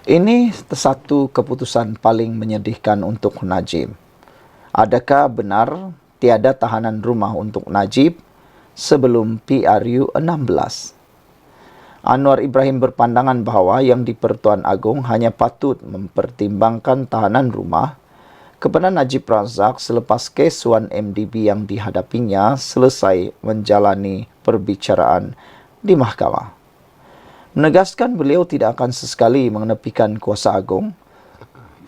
Ini satu keputusan paling menyedihkan untuk Najib. Adakah benar tiada tahanan rumah untuk Najib sebelum PRU 16? Anwar Ibrahim berpandangan bahawa Yang di-Pertuan Agong hanya patut mempertimbangkan tahanan rumah kepada Najib Razak selepas kes Wan MDB yang dihadapinya selesai menjalani perbicaraan di mahkamah. Menegaskan beliau tidak akan sesekali mengenepikan kuasa agung.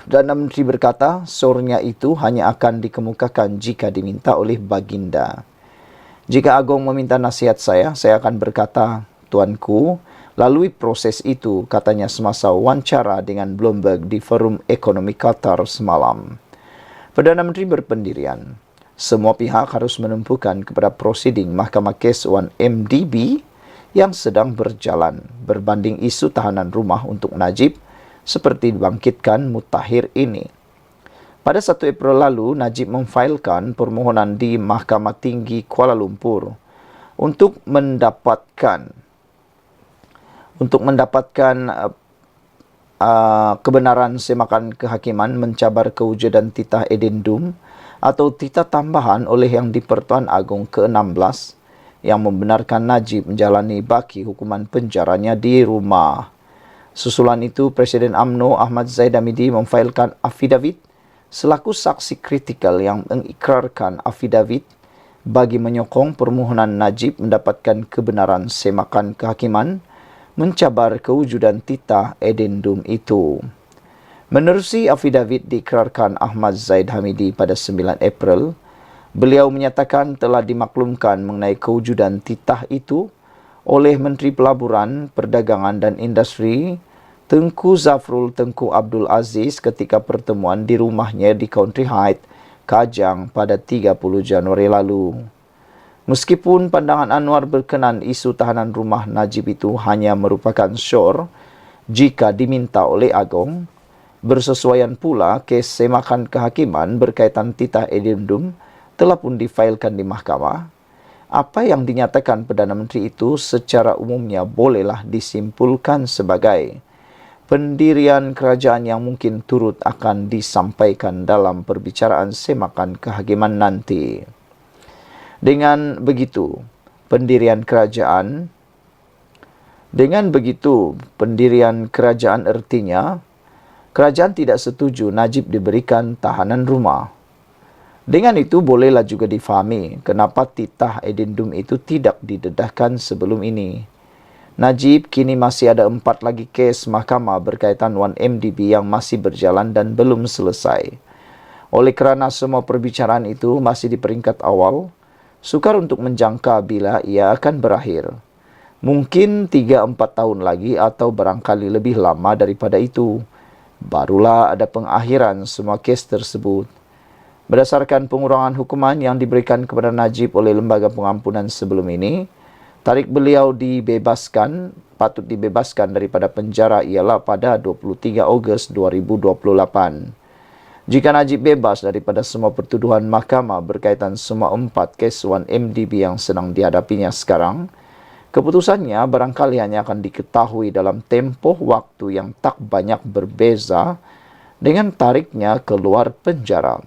Perdana Menteri berkata, sornya itu hanya akan dikemukakan jika diminta oleh baginda. Jika Agong meminta nasihat saya akan berkata, Tuanku, lalui proses itu, katanya semasa wawancara dengan Bloomberg di Forum Ekonomi Qatar semalam. Perdana Menteri berpendirian, semua pihak harus menumpukan kepada prosiding Mahkamah Kes Wan MDB yang sedang berjalan berbanding isu tahanan rumah untuk Najib seperti dibangkitkan Mutahhir ini. Pada 1 April lalu, Najib memfailkan permohonan di Mahkamah Tinggi Kuala Lumpur untuk mendapatkan kebenaran semakan kehakiman mencabar kewujudan titah edendum atau titah tambahan oleh Yang di-Pertuan Agong ke-16 yang membenarkan Najib menjalani baki hukuman penjaranya di rumah. Susulan itu, Presiden UMNO Ahmad Zaid Hamidi memfailkan afidavit selaku saksi kritikal yang mengikrarkan afidavit bagi menyokong permohonan Najib mendapatkan kebenaran semakan kehakiman mencabar kewujudan titah edendum itu. Menerusi afidavit diikrarkan Ahmad Zaid Hamidi pada 9 April, beliau menyatakan telah dimaklumkan mengenai kewujudan titah itu oleh Menteri Pelaburan, Perdagangan dan Industri Tengku Zafrul Tengku Abdul Aziz ketika pertemuan di rumahnya di Country Heights, Kajang pada 30 Januari lalu. Meskipun pandangan Anwar berkenan isu tahanan rumah Najib itu hanya merupakan syur jika diminta oleh Agong, bersesuaian pula kes semakan kehakiman berkaitan titah edendum telah pun difailkan di mahkamah. Apa yang dinyatakan Perdana Menteri itu secara umumnya bolehlah disimpulkan sebagai pendirian kerajaan yang mungkin turut akan disampaikan dalam perbicaraan semakan kehakiman nanti. Dengan begitu, pendirian kerajaan artinya kerajaan tidak setuju Najib diberikan tahanan rumah. Dengan itu bolehlah juga difahami kenapa titah edendum itu tidak didedahkan sebelum ini. Najib kini masih ada 4 lagi kes mahkamah berkaitan Wan MDB yang masih berjalan dan belum selesai. Oleh kerana semua perbicaraan itu masih di peringkat awal, sukar untuk menjangka bila ia akan berakhir. Mungkin 3-4 tahun lagi atau barangkali lebih lama daripada itu, barulah ada pengakhiran semua kes tersebut. Berdasarkan pengurangan hukuman yang diberikan kepada Najib oleh Lembaga Pengampunan sebelum ini, tarikh beliau patut dibebaskan daripada penjara ialah pada 23 Ogos 2028. Jika Najib bebas daripada semua pertuduhan mahkamah berkaitan semua 4 kes Wan MDB yang sedang dihadapinya sekarang, keputusannya barangkali hanya akan diketahui dalam tempoh waktu yang tak banyak berbeza dengan tarikhnya keluar penjara.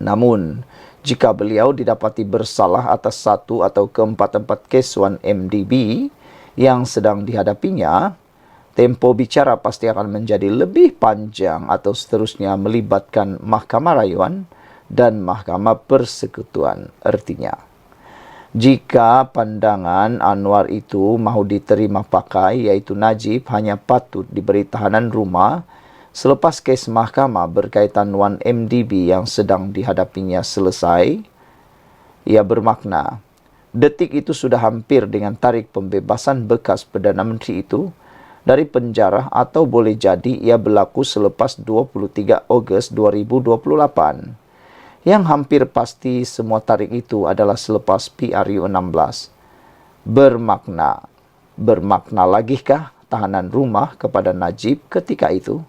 Namun, jika beliau didapati bersalah atas 1 atau ke-4 kes Wan MDB yang sedang dihadapinya, tempo bicara pasti akan menjadi lebih panjang atau seterusnya melibatkan Mahkamah Rayuan dan Mahkamah Persekutuan. Artinya, jika pandangan Anwar itu mahu diterima pakai, iaitu Najib hanya patut diberi tahanan rumah selepas kes mahkamah berkaitan Wan MDB yang sedang dihadapinya selesai, ia bermakna detik itu sudah hampir dengan tarikh pembebasan bekas Perdana Menteri itu dari penjara atau boleh jadi ia berlaku selepas 23 Ogos 2028. Yang hampir pasti semua tarikh itu adalah selepas PRU 16. Bermakna lagikah tahanan rumah kepada Najib ketika itu?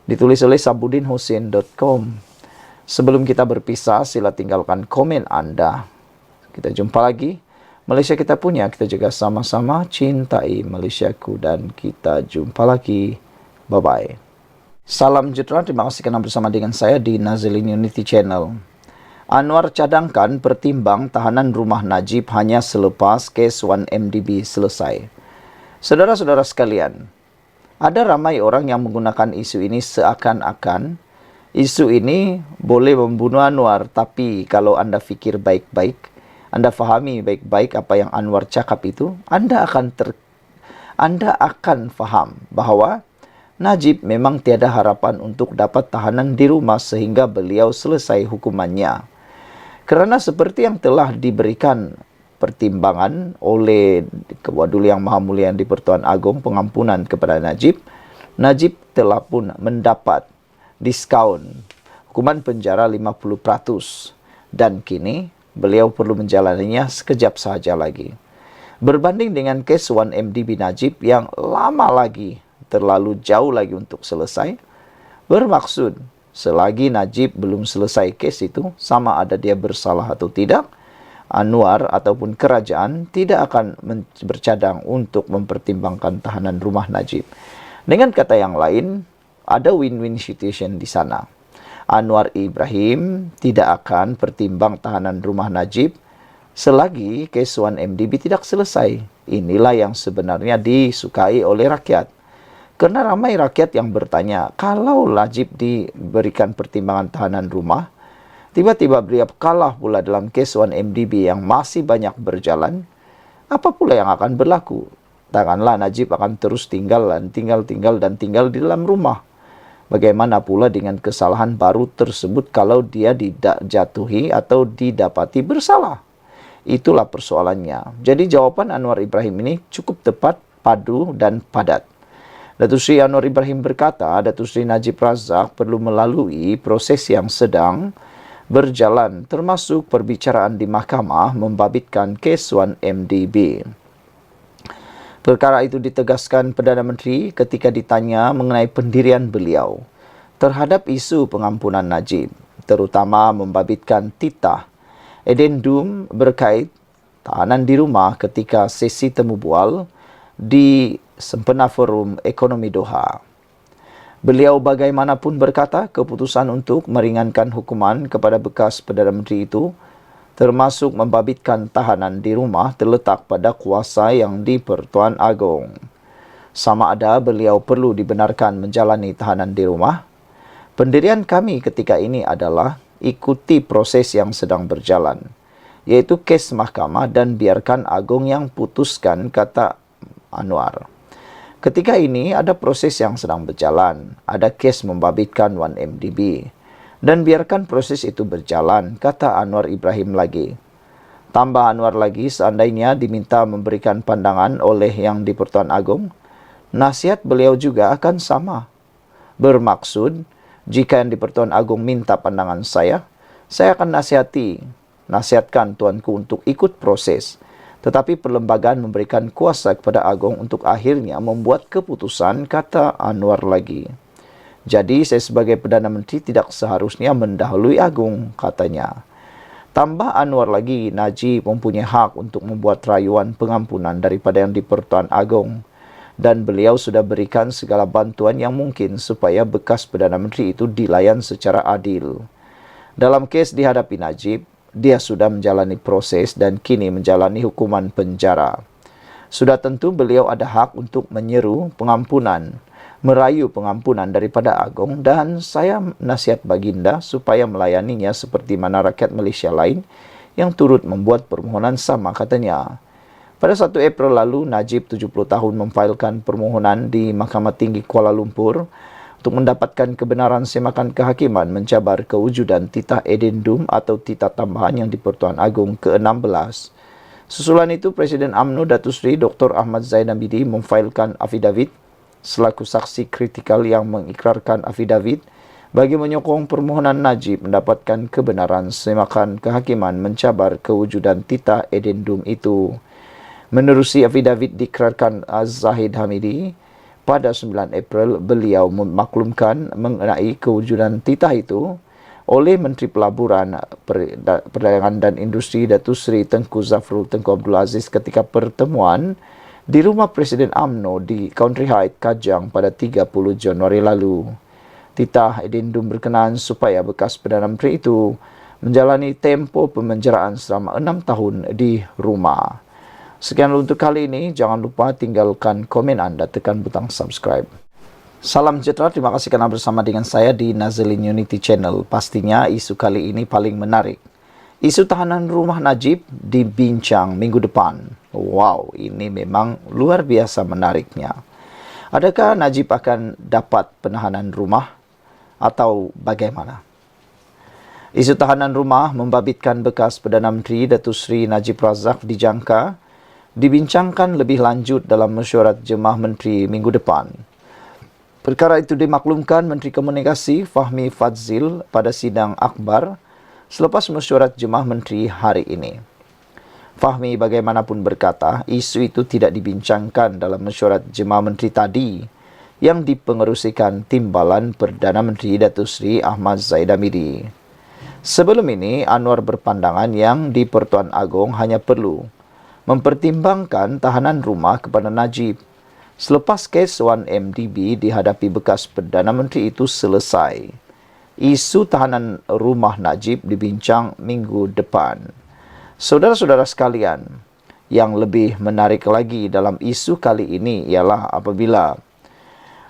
Ditulis oleh sabudinhussein.com. Sebelum kita berpisah, sila tinggalkan komen Anda. Kita jumpa lagi. Malaysia kita punya, kita juga sama-sama cintai Malaysiaku dan kita jumpa lagi. Bye-bye. Salam sejahtera, terima kasih kerana bersama dengan saya di Nazilin Unity Channel. Anwar cadangkan pertimbang tahanan rumah Najib hanya selepas kes 1MDB selesai. Saudara-saudara sekalian, ada ramai orang yang menggunakan isu ini seakan-akan isu ini boleh membunuh Anwar, tapi kalau anda fikir baik-baik, anda fahami baik-baik apa yang Anwar cakap itu, anda akan faham bahawa Najib memang tiada harapan untuk dapat tahanan di rumah sehingga beliau selesai hukumannya. Kerana seperti yang telah diberikan pertimbangan oleh Ketua Yang Maha Mulia di-Pertuan Agong pengampunan kepada Najib, Najib telah pun mendapat diskaun hukuman penjara 50% dan kini beliau perlu menjalaninya sekejap sahaja lagi. Berbanding dengan kes 1MDB Najib yang lama lagi, terlalu jauh lagi untuk selesai, bermaksud selagi Najib belum selesai kes itu, sama ada dia bersalah atau tidak, Anwar ataupun kerajaan tidak akan bercadang untuk mempertimbangkan tahanan rumah Najib. Dengan kata yang lain, ada win-win situation di sana. Anwar Ibrahim tidak akan pertimbang tahanan rumah Najib selagi kes 1MDB tidak selesai. Inilah yang sebenarnya disukai oleh rakyat. Kerana ramai rakyat yang bertanya, kalau Najib diberikan pertimbangan tahanan rumah, tiba-tiba beliau kalah pula dalam kes 1MDB yang masih banyak berjalan, apa pula yang akan berlaku? Takkanlah Najib akan terus tinggal di dalam rumah. Bagaimana pula dengan kesalahan baru tersebut kalau dia tidak jatuhi atau didapati bersalah? Itulah persoalannya. Jadi jawapan Anwar Ibrahim ini cukup tepat, padu dan padat. Datuk Seri Anwar Ibrahim berkata, Datuk Seri Najib Razak perlu melalui proses yang sedang berjalan, termasuk perbicaraan di mahkamah membabitkan kes 1MDB. Perkara itu ditegaskan Perdana Menteri ketika ditanya mengenai pendirian beliau terhadap isu pengampunan Najib, terutama membabitkan titah addendum berkait tahanan di rumah ketika sesi temu bual di Sempena Forum Ekonomi Doha. Beliau bagaimanapun berkata keputusan untuk meringankan hukuman kepada bekas Perdana Menteri itu, termasuk membabitkan tahanan di rumah, terletak pada kuasa yang di-Pertuan Agong. Sama ada beliau perlu dibenarkan menjalani tahanan di rumah. Pendirian kami ketika ini adalah ikuti proses yang sedang berjalan, yaitu kes mahkamah dan biarkan Agong yang putuskan, kata Anwar. Ketika ini ada proses yang sedang berjalan, ada kes membabitkan 1MDB. Dan biarkan proses itu berjalan, kata Anwar Ibrahim lagi. Tambah Anwar lagi, seandainya diminta memberikan pandangan oleh yang di-Pertuan Agong, nasihat beliau juga akan sama. Bermaksud, jika yang di-Pertuan Agong minta pandangan saya akan nasihatkan tuanku untuk ikut proses. Tetapi perlembagaan memberikan kuasa kepada Agong untuk akhirnya membuat keputusan, kata Anwar lagi. Jadi, saya sebagai Perdana Menteri tidak seharusnya mendahului Agong, katanya. Tambah Anwar lagi, Najib mempunyai hak untuk membuat rayuan pengampunan daripada yang di-Pertuan Agong. Dan beliau sudah berikan segala bantuan yang mungkin supaya bekas Perdana Menteri itu dilayan secara adil. Dalam kes dihadapi Najib, dia sudah menjalani proses dan kini menjalani hukuman penjara. Sudah tentu beliau ada hak untuk menyeru pengampunan, merayu pengampunan daripada Agong, dan saya nasihat baginda supaya melayaninya seperti mana rakyat Malaysia lain yang turut membuat permohonan sama, katanya. Pada 1 April lalu, Najib 70 tahun memfailkan permohonan di Mahkamah Tinggi Kuala Lumpur untuk mendapatkan kebenaran semakan kehakiman mencabar kewujudan titah addendum atau titah tambahan yang di-Pertuan Agong ke-16. Susulan itu, Presiden UMNO Datuk Seri Dr. Ahmad Zain Hamidi memfailkan afidavit selaku saksi kritikal yang mengikrarkan afidavit bagi menyokong permohonan Najib mendapatkan kebenaran semakan kehakiman mencabar kewujudan titah addendum itu. Menerusi afidavit diikrarkan Zahid Hamidi, pada 9 April beliau memaklumkan mengenai kewujudan titah itu oleh Menteri Pelaburan, Perdagangan dan Industri Datuk Seri Tengku Zafrul Tengku Abdul Aziz ketika pertemuan di rumah Presiden UMNO di Country Heights, Kajang pada 30 Januari lalu. Titah Edindum berkenan supaya bekas Perdana Menteri itu menjalani tempoh pemenjaraan selama 6 tahun di rumah. Sekian untuk kali ini. Jangan lupa tinggalkan komen anda, tekan butang subscribe. Salam sejahtera, terima kasih kerana bersama dengan saya di Nazilin Unity Channel. Pastinya isu kali ini paling menarik. Isu tahanan rumah Najib dibincang minggu depan. Wow, ini memang luar biasa menariknya. Adakah Najib akan dapat penahanan rumah atau bagaimana? Isu tahanan rumah membabitkan bekas Perdana Menteri Datuk Seri Najib Razak dijangka dibincangkan lebih lanjut dalam mesyuarat Jemaah Menteri minggu depan. Perkara itu dimaklumkan Menteri Komunikasi Fahmi Fadzil pada sidang akbar selepas mesyuarat Jemaah Menteri hari ini. Fahmi bagaimanapun berkata, isu itu tidak dibincangkan dalam mesyuarat Jemaah Menteri tadi yang dipengerusikan Timbalan Perdana Menteri Datuk Seri Ahmad Zahid Hamidi. Sebelum ini, Anwar berpandangan yang di Pertuan Agong hanya perlu mempertimbangkan tahanan rumah kepada Najib selepas kes 1MDB dihadapi bekas Perdana Menteri itu selesai. Isu tahanan rumah Najib dibincang minggu depan. Saudara-saudara sekalian, yang lebih menarik lagi dalam isu kali ini ialah apabila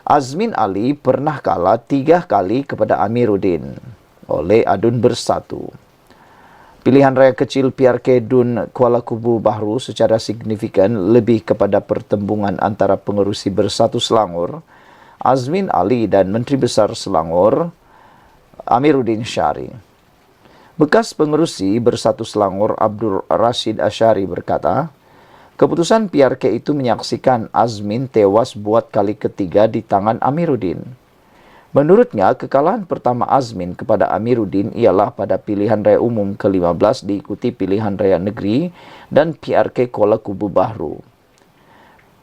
Azmin Ali pernah kalah 3 kali kepada Amiruddin oleh Adun Bersatu. Pilihan raya kecil PRK Dun Kuala Kubu Bahru secara signifikan lebih kepada pertembungan antara pengerusi Bersatu Selangor, Azmin Ali dan Menteri Besar Selangor, Amiruddin Syari. Bekas pengerusi Bersatu Selangor Abdul Rashid Asyari berkata, keputusan PRK itu menyaksikan Azmin tewas buat kali ketiga di tangan Amiruddin. Menurutnya, kekalahan pertama Azmin kepada Amiruddin ialah pada pilihan raya umum ke-15 diikuti pilihan raya negeri dan PRK Kuala Kubu Bahru.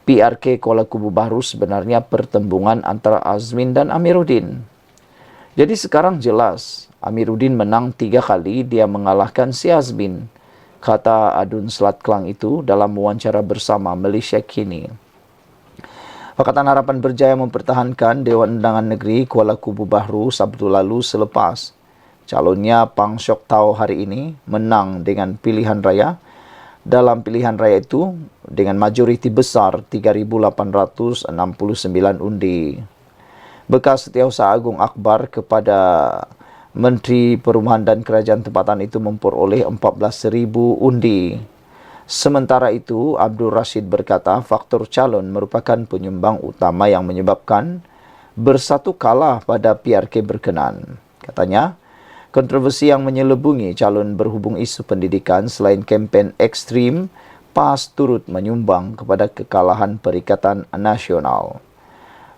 PRK Kuala Kubu Bahru sebenarnya pertembungan antara Azmin dan Amiruddin. Jadi sekarang jelas, Amiruddin menang 3 kali, dia mengalahkan si Azmin, kata Adun Selat Kelang itu dalam wawancara bersama Malaysia Kini. Pakatan Harapan berjaya mempertahankan Dewan Undangan Negeri Kuala Kubu Bahru Sabtu lalu selepas calonnya Pang Syok Tau hari ini menang dengan pilihan raya. Dalam pilihan raya itu dengan majoriti besar 3,869 undi. Bekas Setiausaha Agung Akbar kepada Menteri Perumahan dan Kerajaan Tempatan itu memperoleh 14,000 undi. Sementara itu, Abdul Rashid berkata faktor calon merupakan penyumbang utama yang menyebabkan Bersatu kalah pada PRK berkenan. Katanya, kontroversi yang menyelubungi calon berhubung isu pendidikan selain kempen ekstrim, PAS turut menyumbang kepada kekalahan Perikatan Nasional.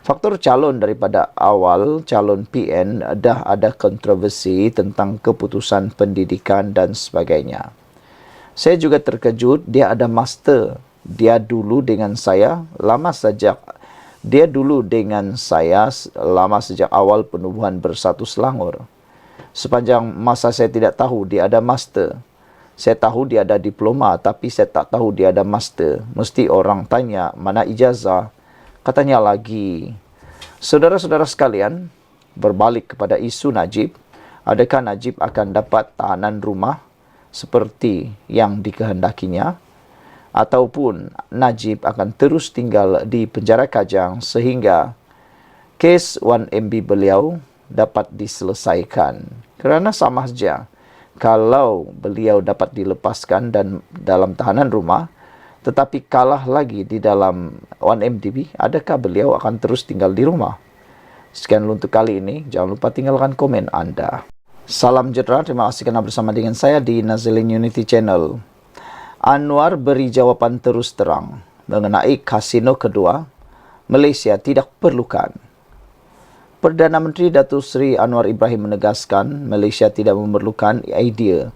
Faktor calon daripada awal calon PN dah ada kontroversi tentang keputusan pendidikan dan sebagainya. Saya juga terkejut, dia ada master. Dia dulu dengan saya lama sejak awal penubuhan Bersatu Selangor. Sepanjang masa saya tidak tahu dia ada master. Saya tahu dia ada diploma, tapi saya tak tahu dia ada master. Mesti orang tanya, mana ijazah? Katanya lagi. Saudara-saudara sekalian, berbalik kepada isu Najib, adakah Najib akan dapat tahanan rumah seperti yang dikehendakinya, ataupun Najib akan terus tinggal di penjara Kajang sehingga kes 1MB beliau dapat diselesaikan. Kerana sama saja, kalau beliau dapat dilepaskan dan dalam tahanan rumah, tetapi kalah lagi di dalam 1MDB, adakah beliau akan terus tinggal di rumah? Sekian untuk kali ini, jangan lupa tinggalkan komen anda. Salam sejahtera, terima kasih kerana bersama dengan saya di Nazilin Unity Channel. Anwar beri jawapan terus terang mengenai kasino kedua, Malaysia tidak perlukan. Perdana Menteri Datuk Seri Anwar Ibrahim menegaskan Malaysia tidak memerlukan idea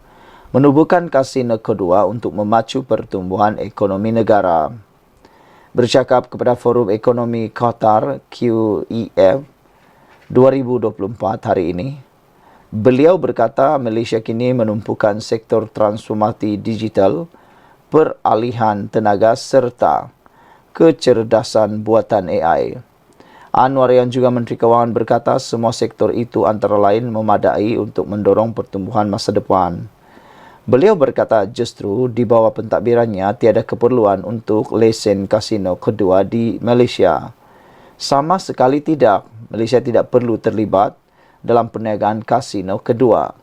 menubuhkan kasino kedua untuk memacu pertumbuhan ekonomi negara. Bercakap kepada Forum Ekonomi Qatar QEF 2024 hari ini, beliau berkata Malaysia kini menumpukan sektor transformasi digital, peralihan tenaga serta kecerdasan buatan AI. Anwar yang juga Menteri Kewangan berkata semua sektor itu antara lain memadai untuk mendorong pertumbuhan masa depan. Beliau berkata justru di bawah pentadbirannya tiada keperluan untuk lesen kasino kedua di Malaysia. Sama sekali tidak. Malaysia tidak perlu terlibat dalam perniagaan kasino kedua.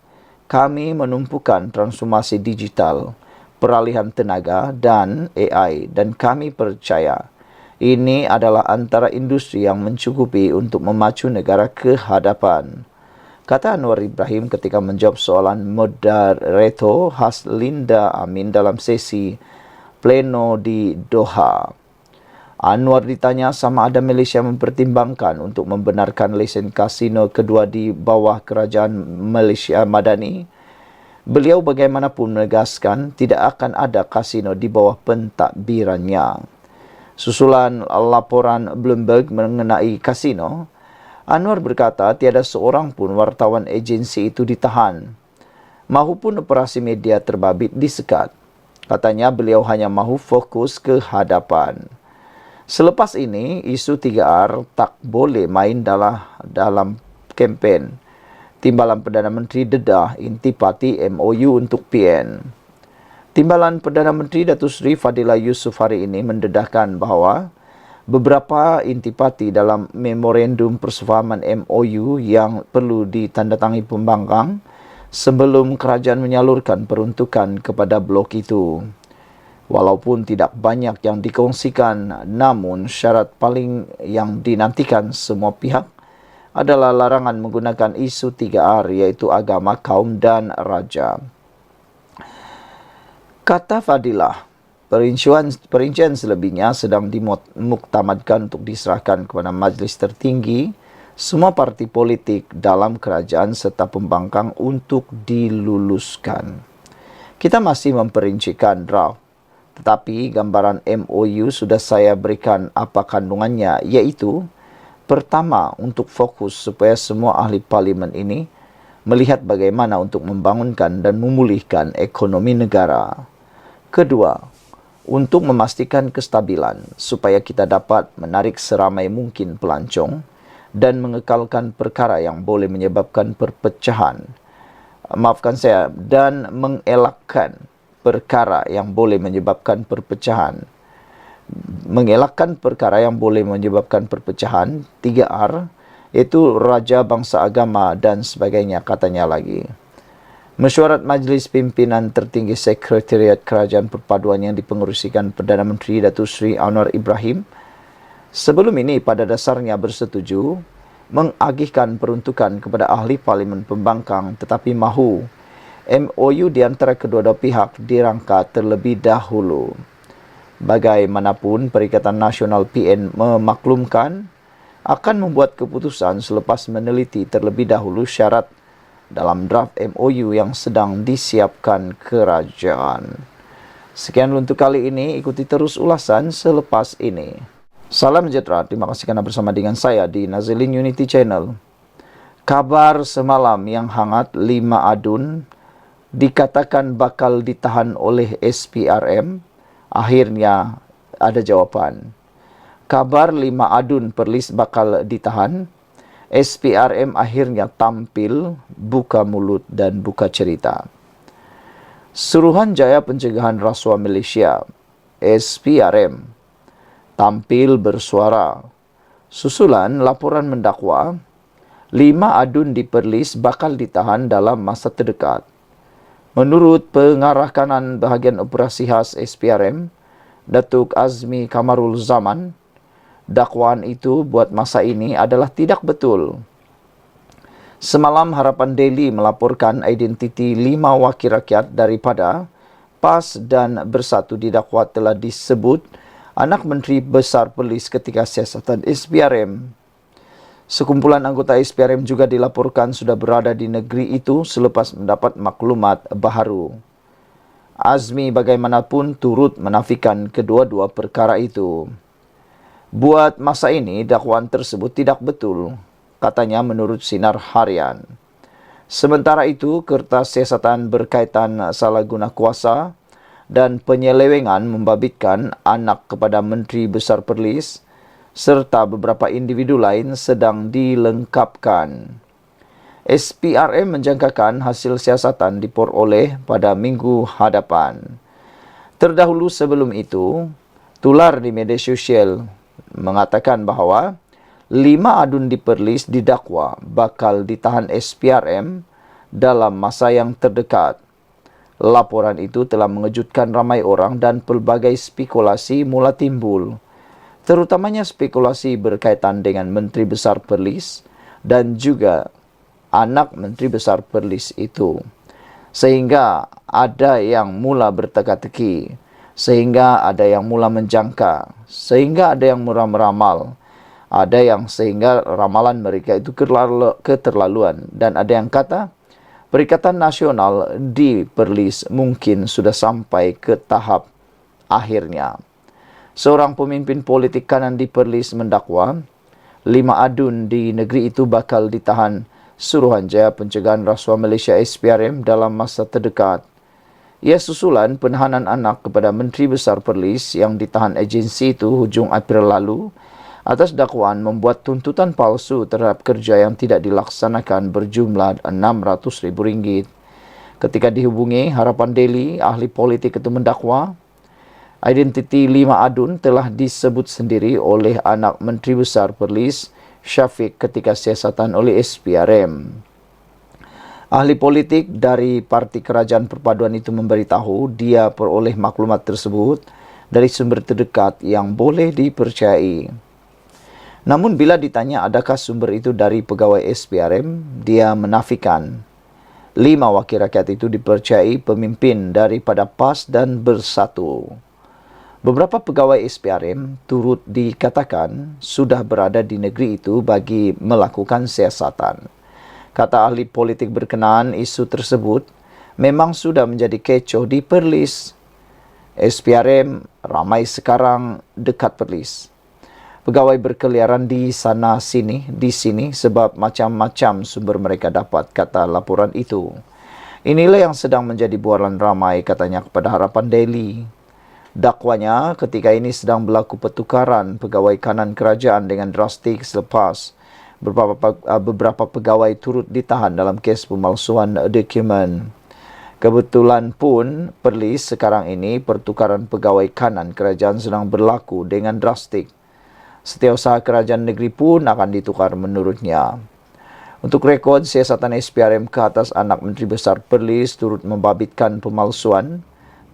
Kami menumpukan transformasi digital, peralihan tenaga dan AI dan kami percaya ini adalah antara industri yang mencukupi untuk memacu negara ke hadapan, kata Anwar Ibrahim ketika menjawab soalan moderator Haslinda Amin dalam sesi pleno di Doha. Anwar ditanya sama ada Malaysia mempertimbangkan untuk membenarkan lesen kasino kedua di bawah kerajaan Malaysia Madani. Beliau bagaimanapun menegaskan tidak akan ada kasino di bawah pentadbirannya. Susulan laporan Bloomberg mengenai kasino, Anwar berkata tiada seorang pun wartawan agensi itu ditahan. Mahupun operasi media terbabit disekat. Katanya beliau hanya mahu fokus ke hadapan. Selepas ini, isu 3R tak boleh main dalam kempen. Timbalan Perdana Menteri dedah intipati MOU untuk PN. Timbalan Perdana Menteri Datuk Seri Fadilah Yusof hari ini mendedahkan bahawa beberapa intipati dalam memorandum persefahaman MOU yang perlu ditandatangani pembangkang sebelum kerajaan menyalurkan peruntukan kepada blok itu. Walaupun tidak banyak yang dikongsikan, namun syarat paling yang dinantikan semua pihak adalah larangan menggunakan isu 3R iaitu agama, kaum dan raja. Kata Fadilah, perincian selebihnya sedang dimuktamadkan untuk diserahkan kepada majlis tertinggi semua parti politik dalam kerajaan serta pembangkang untuk diluluskan. Kita masih memperincikan draft, tetapi gambaran MOU sudah saya berikan apa kandungannya, iaitu pertama, untuk fokus supaya semua ahli parlimen ini melihat bagaimana untuk membangunkan dan memulihkan ekonomi negara. Kedua, untuk memastikan kestabilan supaya kita dapat menarik seramai mungkin pelancong dan mengekalkan perkara yang boleh menyebabkan perpecahan. Dan mengelakkan perkara yang boleh menyebabkan perpecahan. Mengelakkan perkara yang boleh menyebabkan perpecahan, 3R, iaitu raja, bangsa, agama dan sebagainya, katanya lagi. Mesyuarat Majlis Pimpinan Tertinggi Sekretariat Kerajaan Perpaduan yang dipengerusikan Perdana Menteri Datuk Seri Anwar Ibrahim sebelum ini pada dasarnya bersetuju mengagihkan peruntukan kepada ahli parlimen pembangkang tetapi mahu MOU di antara kedua-dua pihak dirangka terlebih dahulu. Bagaimanapun, Perikatan Nasional PN memaklumkan akan membuat keputusan selepas meneliti terlebih dahulu syarat dalam draft MOU yang sedang disiapkan kerajaan. Sekian untuk kali ini, ikuti terus ulasan selepas ini. Salam sejahtera, terima kasih kerana bersama dengan saya di Nazilin Unity Channel. Kabar semalam yang hangat, 5 adun dikatakan bakal ditahan oleh SPRM, akhirnya ada jawapan. Kabar 5 adun Perlis bakal ditahan, SPRM akhirnya tampil, buka mulut dan buka cerita. Suruhanjaya Pencegahan Rasuah Malaysia, SPRM, tampil bersuara. Susulan laporan mendakwa, 5 adun di Perlis bakal ditahan dalam masa terdekat. Menurut Pengarah Kanan Bahagian Operasi Khas SPRM, Datuk Azmi Kamarul Zaman, dakwaan itu buat masa ini adalah tidak betul. Semalam Harapan Daily melaporkan identiti 5 wakil rakyat daripada PAS dan Bersatu didakwa telah disebut anak Menteri Besar Polis ketika siasatan SPRM. Sekumpulan anggota SPRM juga dilaporkan sudah berada di negeri itu selepas mendapat maklumat baharu. Azmi bagaimanapun turut menafikan kedua-dua perkara itu. Buat masa ini, dakwaan tersebut tidak betul, katanya menurut Sinar Harian. Sementara itu, kertas siasatan berkaitan salah guna kuasa dan penyelewengan membabitkan anak kepada Menteri Besar Perlis serta beberapa individu lain sedang dilengkapkan. SPRM menjangkakan hasil siasatan diperoleh pada minggu hadapan. Terdahulu sebelum itu, tular di media sosial mengatakan bahawa 5 adun di Perlis didakwa bakal ditahan SPRM dalam masa yang terdekat. Laporan itu telah mengejutkan ramai orang dan pelbagai spekulasi mula timbul, terutamanya spekulasi berkaitan dengan Menteri Besar Perlis dan juga anak Menteri Besar Perlis itu. Sehingga ada yang mula berteka-teki, sehingga ada yang mula menjangka, sehingga ada yang mula meramal, ada yang sehingga ramalan mereka itu keterlaluan, dan ada yang kata Perikatan Nasional di Perlis mungkin sudah sampai ke tahap akhirnya. Seorang pemimpin politik kanan di Perlis mendakwa 5 adun di negeri itu bakal ditahan Suruhanjaya Pencegahan Rasuah Malaysia SPRM dalam masa terdekat. Ia susulan penahanan anak kepada Menteri Besar Perlis yang ditahan agensi itu hujung April lalu atas dakwaan membuat tuntutan palsu terhadap kerja yang tidak dilaksanakan berjumlah RM600,000. Ketika dihubungi Harapan Daily, ahli politik itu mendakwa identiti 5 adun telah disebut sendiri oleh anak Menteri Besar Perlis Syafiq ketika siasatan oleh SPRM. Ahli politik dari Parti Kerajaan Perpaduan itu memberitahu dia peroleh maklumat tersebut dari sumber terdekat yang boleh dipercayai. Namun bila ditanya adakah sumber itu dari pegawai SPRM, dia menafikan. 5 wakil rakyat itu dipercayai pemimpin daripada PAS dan Bersatu. Beberapa pegawai SPRM turut dikatakan sudah berada di negeri itu bagi melakukan siasatan. Kata ahli politik berkenaan, isu tersebut memang sudah menjadi kecoh di Perlis. SPRM ramai sekarang dekat Perlis. Pegawai berkeliaran di sana sini, di sini sebab macam-macam sumber mereka dapat, kata laporan itu. Inilah yang sedang menjadi bualan ramai, katanya kepada Harapan Daily. Dakwanya ketika ini sedang berlaku pertukaran pegawai kanan kerajaan dengan drastik selepas beberapa pegawai turut ditahan dalam kes pemalsuan dokumen. Kebetulan pun Perlis sekarang ini pertukaran pegawai kanan kerajaan sedang berlaku dengan drastik. Setiausaha kerajaan negeri pun akan ditukar menurutnya. Untuk rekod, siasatan SPRM ke atas anak Menteri Besar Perlis turut membabitkan pemalsuan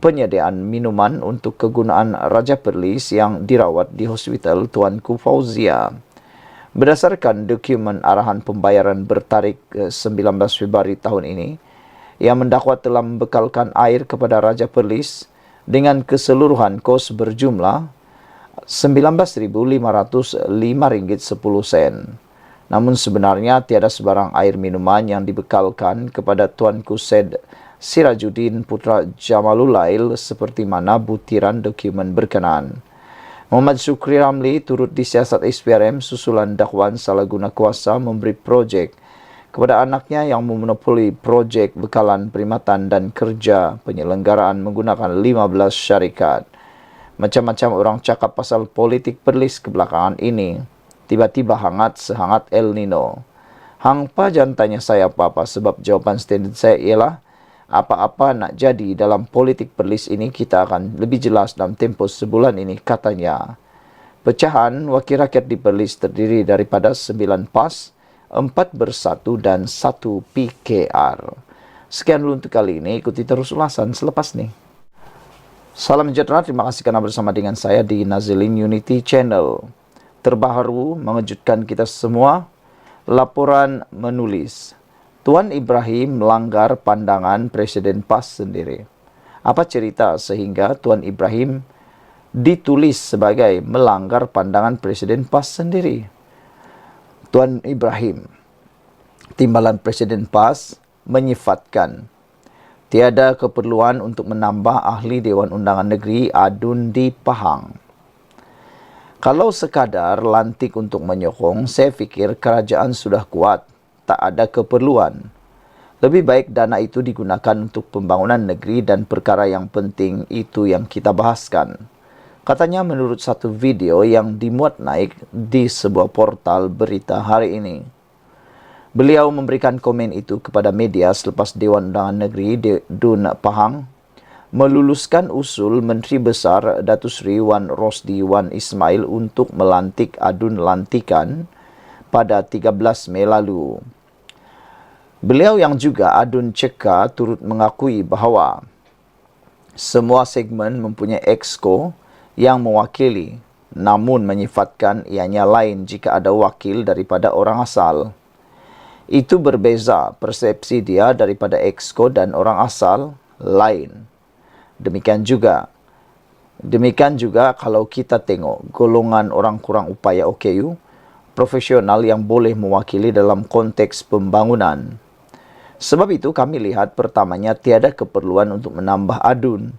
penyediaan minuman untuk kegunaan Raja Perlis yang dirawat di Hospital Tuanku Fauzia. Berdasarkan dokumen arahan pembayaran bertarikh 19 Februari tahun ini, yang mendakwa telah membekalkan air kepada Raja Perlis dengan keseluruhan kos berjumlah RM19,505.10. Namun sebenarnya tiada sebarang air minuman yang dibekalkan kepada Tuanku Said Sirajuddin Putra Jamalulail seperti mana butiran dokumen berkenaan. Muhammad Syukri Ramli turut disiasat SPRM susulan dakwaan salah guna kuasa memberi projek kepada anaknya yang memonopoli projek bekalan perkhidmatan dan kerja penyelenggaraan menggunakan 15 syarikat. Macam-macam orang cakap pasal politik Perlis kebelakangan ini. Tiba-tiba hangat sehangat El Nino. Hang pa jangan tanya saya apa-apa sebab jawapan standard saya ialah apa-apa nak jadi dalam politik Perlis ini kita akan lebih jelas dalam tempoh sebulan ini, katanya. Pecahan wakil rakyat di Perlis terdiri daripada 9 PAS, 4 Bersatu dan 1 PKR. Sekian dulu untuk kali ini, ikuti terus ulasan selepas ini. Salam sejahtera, terima kasih kerana bersama dengan saya di Nazilin Unity Channel. Terbaru mengejutkan kita semua, laporan menulis Tuan Ibrahim melanggar pandangan Presiden PAS sendiri. Apa cerita sehingga Tuan Ibrahim ditulis sebagai melanggar pandangan Presiden PAS sendiri? Tuan Ibrahim, timbalan Presiden PAS, menyifatkan tiada keperluan untuk menambah ahli Dewan Undangan Negeri adun di Pahang. Kalau sekadar lantik untuk menyokong, saya fikir kerajaan sudah kuat. Tak ada keperluan. Lebih baik dana itu digunakan untuk pembangunan negeri dan perkara yang penting itu yang kita bahaskan. Katanya menurut satu video yang dimuat naik di sebuah portal berita hari ini. Beliau memberikan komen itu kepada media selepas Dewan Undangan Negeri Dun Pahang meluluskan usul Menteri Besar Datuk Seri Wan Rosdi Wan Ismail untuk melantik adun lantikan pada 13 Mei lalu. Beliau yang juga adun ceka turut mengakui bahawa semua segmen mempunyai exco yang mewakili, namun menyifatkan ianya lain jika ada wakil daripada orang asal. Itu berbeza persepsi dia daripada exco dan orang asal lain. Demikian juga kalau kita tengok golongan orang kurang upaya OKU, profesional yang boleh mewakili dalam konteks pembangunan. Sebab itu kami lihat pertamanya tiada keperluan untuk menambah adun.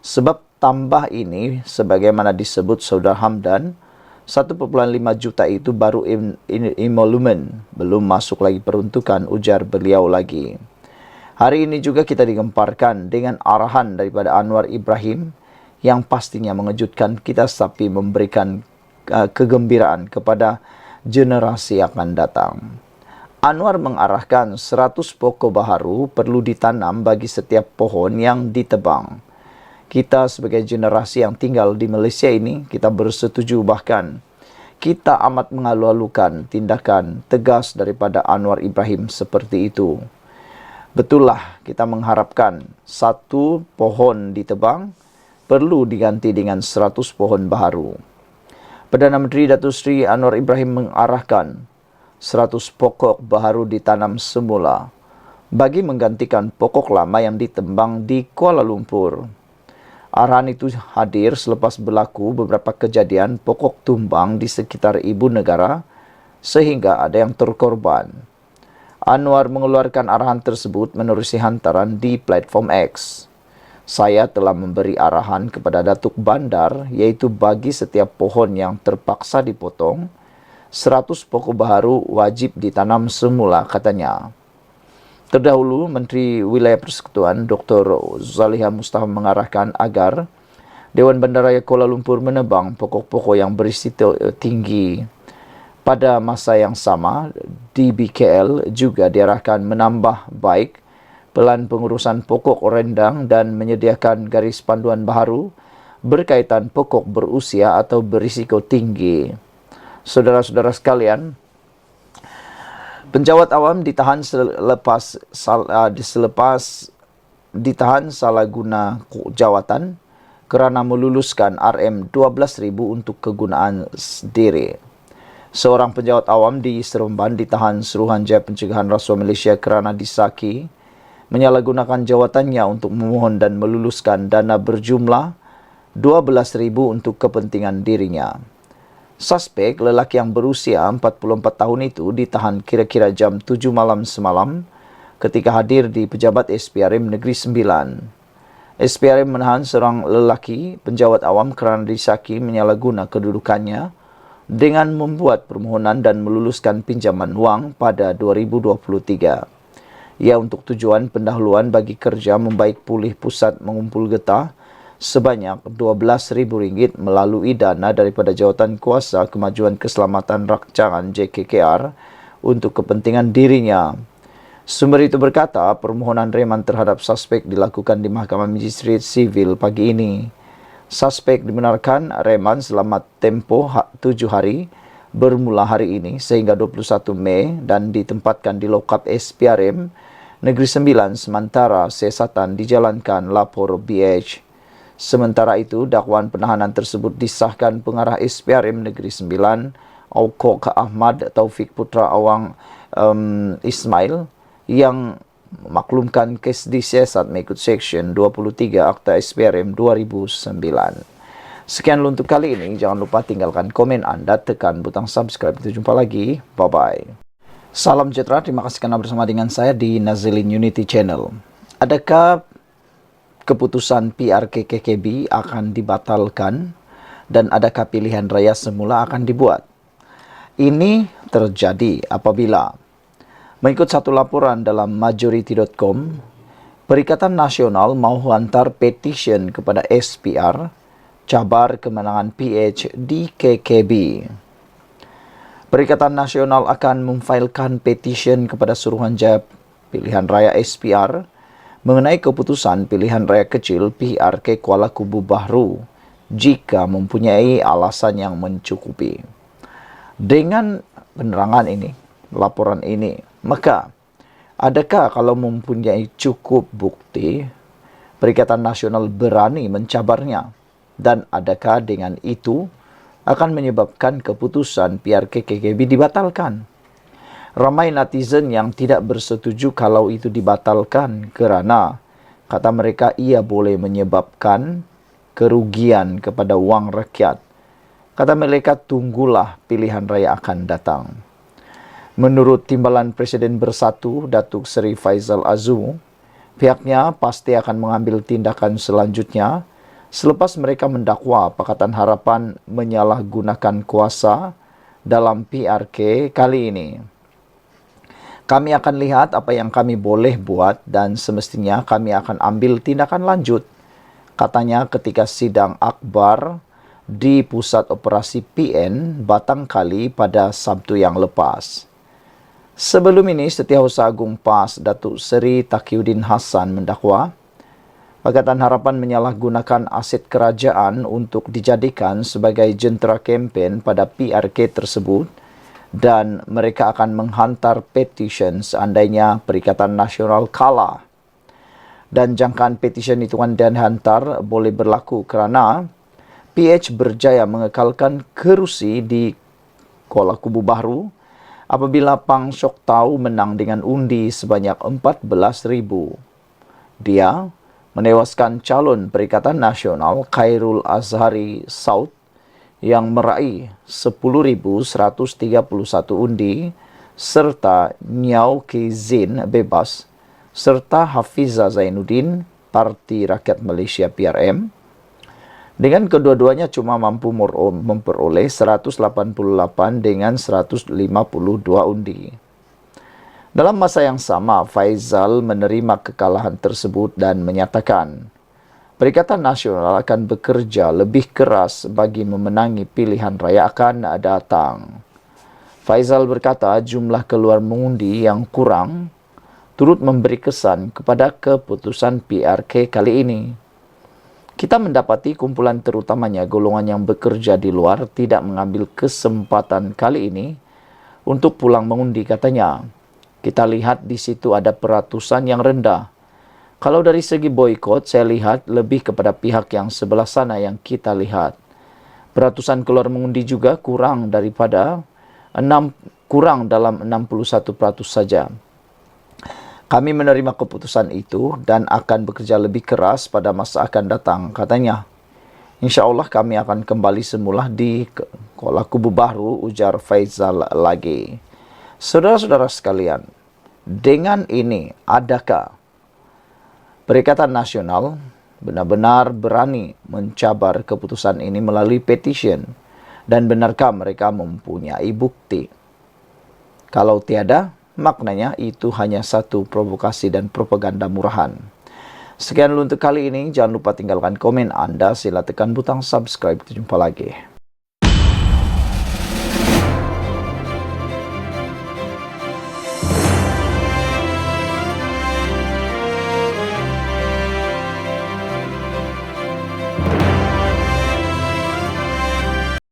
Sebab tambah ini sebagaimana disebut Saudara Hamdan, 1.5 juta itu baru emolumen, belum masuk lagi peruntukan, ujar beliau lagi. Hari ini juga kita digemparkan dengan arahan daripada Anwar Ibrahim yang pastinya mengejutkan kita tapi memberikan kegembiraan kepada generasi akan datang. Anwar mengarahkan 100 pokok baharu perlu ditanam bagi setiap pohon yang ditebang. Kita sebagai generasi yang tinggal di Malaysia ini, kita bersetuju bahkan kita amat mengalu-alukan tindakan tegas daripada Anwar Ibrahim seperti itu. Betullah kita mengharapkan 1 pohon ditebang perlu diganti dengan 100 pohon baharu. Perdana Menteri Datuk Seri Anwar Ibrahim mengarahkan 100 pokok baharu ditanam semula bagi menggantikan pokok lama yang ditembang di Kuala Lumpur. Arahan itu hadir selepas berlaku beberapa kejadian pokok tumbang di sekitar ibu negara sehingga ada yang terkorban. Anwar mengeluarkan arahan tersebut menerusi hantaran di platform X. Saya telah memberi arahan kepada Datuk Bandar iaitu bagi setiap pohon yang terpaksa dipotong, 100 pokok baharu wajib ditanam semula, katanya. Terdahulu, Menteri Wilayah Persekutuan Dr. Zaliha Mustafa mengarahkan agar Dewan Bandaraya Kuala Lumpur menebang pokok-pokok yang berisiko tinggi. Pada masa yang sama, DBKL juga diarahkan menambah baik pelan pengurusan pokok rendang dan menyediakan garis panduan baharu berkaitan pokok berusia atau berisiko tinggi. Saudara-saudara sekalian, penjawat awam ditahan selepas ditahan salah guna jawatan kerana meluluskan RM12,000 untuk kegunaan diri. Seorang penjawat awam di Seremban ditahan Suruhanjaya Pencegahan Rasuah Malaysia kerana disaki menyalahgunakan jawatannya untuk memohon dan meluluskan dana berjumlah RM12,000 untuk kepentingan dirinya. Suspek lelaki yang berusia 44 tahun itu ditahan kira-kira jam 7 malam semalam ketika hadir di pejabat SPRM Negeri Sembilan. SPRM menahan seorang lelaki penjawat awam kerana disaki menyalahguna kedudukannya dengan membuat permohonan dan meluluskan pinjaman wang pada 2023. Ia untuk tujuan pendahuluan bagi kerja membaik pulih pusat mengumpul getah sebanyak RM12,000 melalui dana daripada Jawatan Kuasa Kemajuan Keselamatan Rancangan JKKR untuk kepentingan dirinya. Sumber itu berkata permohonan reman terhadap suspek dilakukan di Mahkamah Magistrate Sivil pagi ini. Suspek dibenarkan reman selama tempoh 7 hari bermula hari ini sehingga 21 Mei dan ditempatkan di lokap SPRM Negeri Sembilan sementara siasatan dijalankan lapor BH. Sementara itu, dakwaan penahanan tersebut disahkan pengarah SPRM Negeri Sembilan, Aukok Ahmad Taufik Putra Awang Ismail, yang memaklumkan kes disiasat mengikut Seksyen 23 Akta SPRM 2009. Sekian untuk kali ini. Jangan lupa tinggalkan komen anda, tekan butang subscribe. Kita jumpa lagi. Bye-bye. Salam sejahtera. Terima kasih kerana bersama dengan saya di Nazilin Unity Channel. Adakah keputusan PRKKKB akan dibatalkan dan adakah pilihan raya semula akan dibuat? Ini terjadi apabila Mengikut satu laporan dalam Majority.com, Perikatan Nasional mau hantar petisyen kepada SPR cabar kemenangan PH di KKB. Perikatan Nasional akan memfailkan petisyen kepada Suruhanjaya Pilihan Raya SPR mengenai keputusan pilihan raya kecil PRK Kuala Kubu Bahru jika mempunyai alasan yang mencukupi. Dengan penerangan ini, laporan ini, maka adakah kalau mempunyai cukup bukti, Perikatan Nasional berani mencabarnya? Dan adakah dengan itu akan menyebabkan keputusan PRK KKB dibatalkan? Ramai netizen yang tidak bersetuju kalau itu dibatalkan kerana kata mereka ia boleh menyebabkan kerugian kepada wang rakyat. Kata mereka tunggulah pilihan raya akan datang. Menurut Timbalan Presiden Bersatu, Datuk Seri Faizal Azu, pihaknya pasti akan mengambil tindakan selanjutnya selepas mereka mendakwa Pakatan Harapan menyalahgunakan kuasa dalam PRK kali ini. Kami akan lihat apa yang kami boleh buat dan semestinya kami akan ambil tindakan lanjut, katanya ketika sidang akbar di Pusat Operasi PN Batangkali pada Sabtu yang lepas. Sebelum ini, Setiausaha Agung PAS Datuk Seri Taqiyuddin Hassan mendakwa Pakatan Harapan menyalahgunakan aset kerajaan untuk dijadikan sebagai jentera kempen pada PRK tersebut dan mereka akan menghantar petisyen seandainya Perikatan Nasional kalah. Dan jangkaan petisyen itu akan dihantar boleh berlaku kerana PH berjaya mengekalkan kerusi di Kuala Kubu Bahru apabila Pang Sok Tau menang dengan undi sebanyak 14,000. Dia menewaskan calon Perikatan Nasional Khairul Azhari Saud yang meraih 10,131 undi serta Niau Kizin bebas serta Hafiza Zainuddin Parti Rakyat Malaysia PRM. Dengan kedua-duanya cuma mampu memperoleh 188 dengan 152 undi. Dalam masa yang sama, Faizal menerima kekalahan tersebut dan menyatakan Perikatan Nasional akan bekerja lebih keras bagi memenangi pilihan raya akan datang. Faizal berkata jumlah keluar mengundi yang kurang turut memberi kesan kepada keputusan PRK kali ini. Kita mendapati kumpulan terutamanya golongan yang bekerja di luar tidak mengambil kesempatan kali ini untuk pulang mengundi, katanya. Kita lihat di situ ada peratusan yang rendah. Kalau dari segi boikot, saya lihat lebih kepada pihak yang sebelah sana yang kita lihat. Peratusan keluar mengundi juga kurang dalam 61% saja. Kami menerima keputusan itu dan akan bekerja lebih keras pada masa akan datang, katanya. InsyaAllah kami akan kembali semula di Kuala Kubu Bahru, ujar Faizal lagi. Saudara-saudara sekalian, dengan ini adakah Perikatan Nasional benar-benar berani mencabar keputusan ini melalui petisyen dan benarkah mereka mempunyai bukti? Kalau tiada, maknanya itu hanya satu provokasi dan propaganda murahan. Sekian dulu untuk kali ini. Jangan lupa tinggalkan komen Anda. Sila tekan butang subscribe. Jumpa lagi.